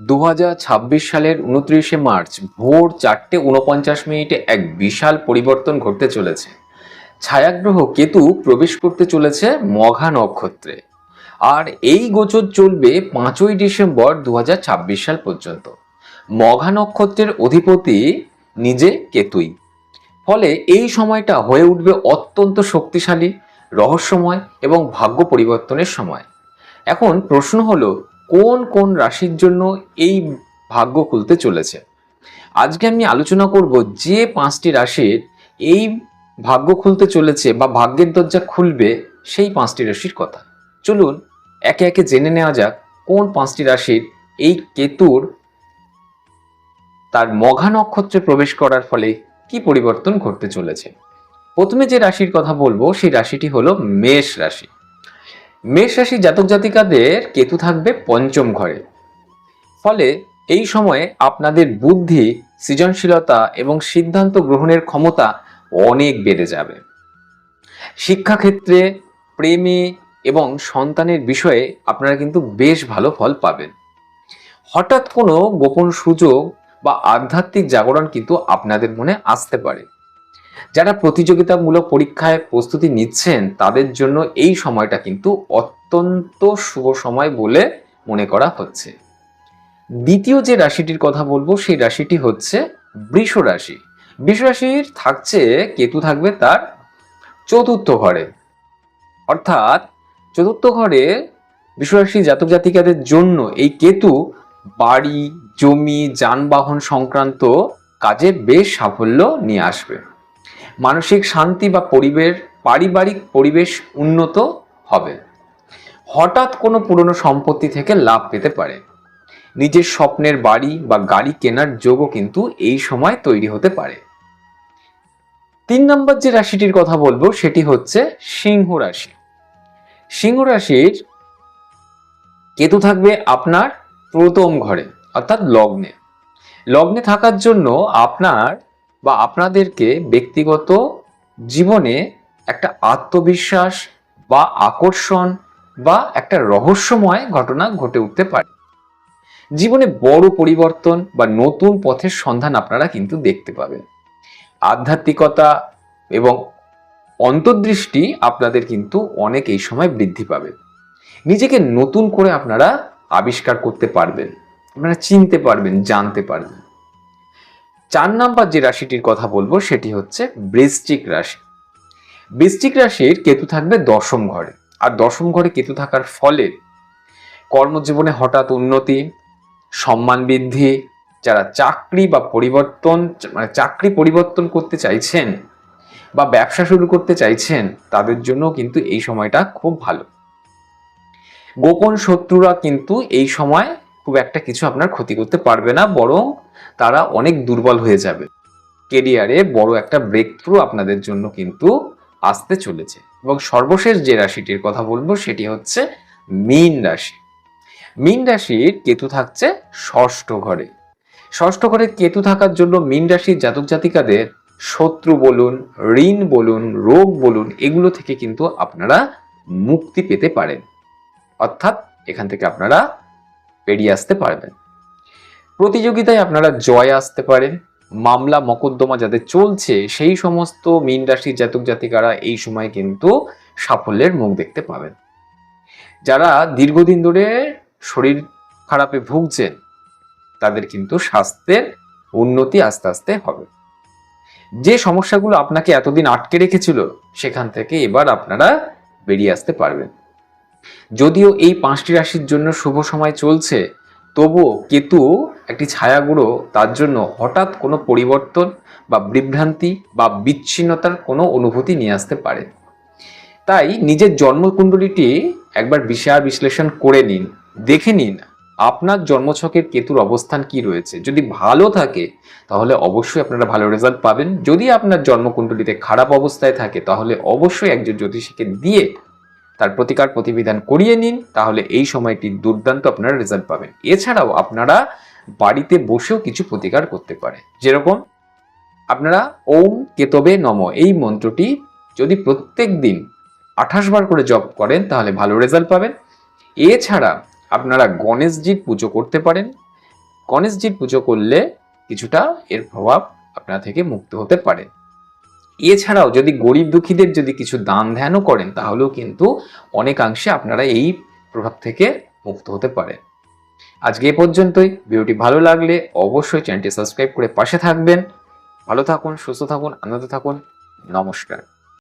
2026 সালের 29শে মার্চ ভোর 4:49 এক বিশাল পরিবর্তন ঘটতে চলেছে। ছায়াগ্রহ কেতু প্রবেশ করতে চলেছে মঘা নক্ষত্রে। আর এই গোচর চলবে 5ই ডিসেম্বর 2026 সাল পর্যন্ত। মঘা নক্ষত্রের অধিপতি নিজে কেতুই। ফলে এই সময়টা হয়ে উঠবে অত্যন্ত শক্তিশালী, রহস্যময় এবং ভাগ্য পরিবর্তনের সময়। এখন প্রশ্ন হলো, কোন কোন রাশির জন্য এই ভাগ্য খুলতে চলেছে। আজকে আমি আলোচনা করব যে 5টি রাশির এই ভাগ্য খুলতে চলেছে বা ভাগ্যের দরজা খুলবে সেই 5টি রাশির কথা। চলুন একে একে জেনে নেওয়া যাক কোন 5টি রাশির এই কেতুর তার মঘা নক্ষত্রে প্রবেশ করার ফলে কি পরিবর্তন ঘটতে চলেছে। প্রথমে যে রাশির কথা বলবো সেই রাশিটি হলো মেষ রাশি। মেষ রাশি জাতক জাতিকাদের কেতু থাকবে পঞ্চম ঘরে। ফলে এই সময়ে আপনাদের বুদ্ধি, সৃজনশীলতা এবং সিদ্ধান্ত গ্রহণের ক্ষমতা অনেক বেড়ে যাবে। শিক্ষাক্ষেত্রে, প্রেমে এবং সন্তানের বিষয়ে আপনারা কিন্তু বেশ ভালো ফল পাবেন। হঠাৎ কোনো গোপন সুযোগ বা আধ্যাত্মিক জাগরণ কিন্তু আপনাদের মনে আসতে পারে। যারা প্রতিযোগিতামূলক পরীক্ষায় প্রস্তুতি নিচ্ছেন তাদের জন্য এই সময়টা কিন্তু অত্যন্ত শুভ সময় বলে মনে করা হচ্ছে। দ্বিতীয় যে রাশিটির কথা বলবো সেই রাশিটি হচ্ছে বৃষ রাশি। বৃষ রাশির থাকছে কেতু থাকবে তার চতুর্থ ঘরে। অর্থাৎ চতুর্থ ঘরে বৃষ রাশি জাতক জাতিকাদের জন্য এই কেতু বাড়ি, জমি, যানবাহন সংক্রান্ত কাজে বেশ সাফল্য নিয়ে আসবে। মানসিক শান্তি বা পারিবারিক পরিবেশ উন্নত হবে। হঠাৎ কোনো পুরনো সম্পত্তি থেকে লাভ পেতে পারে। নিজের স্বপ্নের বাড়ি বা গাড়ি কেনার যোগও কিন্তু এই সময় তৈরি হতে পারে। 3 নম্বর যে রাশিটির কথা বলবো সেটি হচ্ছে সিংহ রাশি। সিংহ রাশির কেতু থাকবে আপনার প্রথম ঘরে অর্থাৎ লগ্নে। লগ্নে থাকার জন্য আপনার বা আপনাদেরকে ব্যক্তিগত জীবনে একটা আত্মবিশ্বাস বা আকর্ষণ বা একটা রহস্যময় ঘটনা ঘটে উঠতে পারে। জীবনে বড় পরিবর্তন বা নতুন পথের সন্ধান আপনারা কিন্তু দেখতে পাবেন। আধ্যাত্মিকতা এবং অন্তর্দৃষ্টি আপনাদের কিন্তু অনেক এই সময় বৃদ্ধি পাবে। নিজেকে নতুন করে আপনারা আবিষ্কার করতে পারবেন, আপনারা চিনতে পারবেন, জানতে পারবেন। 4 নাম্বার যে রাশিটির কথা বলবো সেটি হচ্ছে বৃশ্চিক রাশি। বৃশ্চিক রাশির কেতু থাকবে দশম ঘরে। আর দশম ঘরে কেতু থাকার ফলে কর্মজীবনে হঠাৎ উন্নতি, সম্মান বৃদ্ধি, যারা চাকরি পরিবর্তন করতে চাইছেন বা ব্যবসা শুরু করতে চাইছেন তাদের জন্য কিন্তু এই সময়টা খুব ভালো। গোপন শত্রুরা কিন্তু এই সময় খুব একটা কিছু আপনার ক্ষতি করতে পারবে না, বরং তারা অনেক দুর্বল হয়ে যাবে। কেরিয়ারে বড় একটা ব্রেক থ্রু আপনাদের জন্য কিন্তু আসতে চলেছে। এবং সর্বশেষ যে রাশিটির কথা বলবো সেটি হচ্ছে মীন রাশি। মীন রাশির কেতু থাকছে ষষ্ঠ ঘরে। ষষ্ঠ ঘরে কেতু থাকার জন্য মীন রাশির জাতক জাতিকাদের শত্রু বলুন, ঋণ বলুন, রোগ বলুন, এগুলো থেকে কিন্তু আপনারা মুক্তি পেতে পারেন। অর্থাৎ এখান থেকে আপনারা বেরিয়ে আসতে পারবেন। প্রতিযোগিতায় আপনারা জয় আসতে পারেন। মামলা মকদ্দমা যাদের চলছে সেই সমস্ত মীন রাশির জাতক জাতিকারা এই সময় কিন্তু সাফল্যের মুখ দেখতে পাবেন। যারা দীর্ঘদিন ধরে শরীর খারাপে ভুগছেন তাদের কিন্তু স্বাস্থ্যের উন্নতি আস্তে আস্তে হবে। যে সমস্যাগুলো আপনাকে এতদিন আটকে রেখেছিল সেখান থেকে এবার আপনারা বেরিয়ে আসতে পারবেন। যদিও এই 5টি রাশির জন্য শুভ সময় চলছে, তবুও কেতু একটি ছায়াগ্রহ, তার জন্য হঠাৎ কোনো পরিবর্তন বা বিভ্রান্তি বা বিচ্ছিন্নতার কোনো অনুভূতি নিয়ে আসতে পারে। তাই নিজের জন্মকুণ্ডলীটি একবার বিশ্লেষণ করে নিন, দেখে নিন আপনার জন্মছকের কেতুর অবস্থান কি রয়েছে। যদি ভালো থাকে তাহলে অবশ্যই আপনারা ভালো রেজাল্ট পাবেন। যদি আপনার জন্মকুণ্ডলীতে খারাপ অবস্থায় থাকে তাহলে অবশ্যই একজন জ্যোতিষীকে দিয়ে তার প্রতিকার প্রতিবিধান করিয়ে নিন, তাহলে এই সময়টি দুর্দান্ত আপনারা রেজাল্ট পাবেন। এছাড়াও আপনারা বাড়িতে বসেও কিছু প্রতিকার করতে পারে, যেরকম আপনারা ওম কেতবে নম এই মন্ত্রটি যদি প্রত্যেক দিন 28 বার করে জপ করেন তাহলে ভালো রেজাল্ট পাবেন। এছাড়া আপনারা গণেশজির পুজো করতে পারেন, গণেশজির পুজো করলে কিছুটা এর প্রভাব আপনার থেকে মুক্ত হতে পারে। এছাড়াও যদি গরিব দুঃখীদের যদি কিছু দান ধ্যানও করেন তাহলেও কিন্তু অনেকাংশে আপনারা এই প্রভাব থেকে মুক্ত হতে পারেন। আজকে এ পর্যন্তই। ভিডিওটি ভালো লাগলে অবশ্যই চ্যানেলটি সাবস্ক্রাইব করে পাশে থাকবেন। ভালো থাকুন, সুস্থ থাকুন, আনন্দে থাকুন। নমস্কার।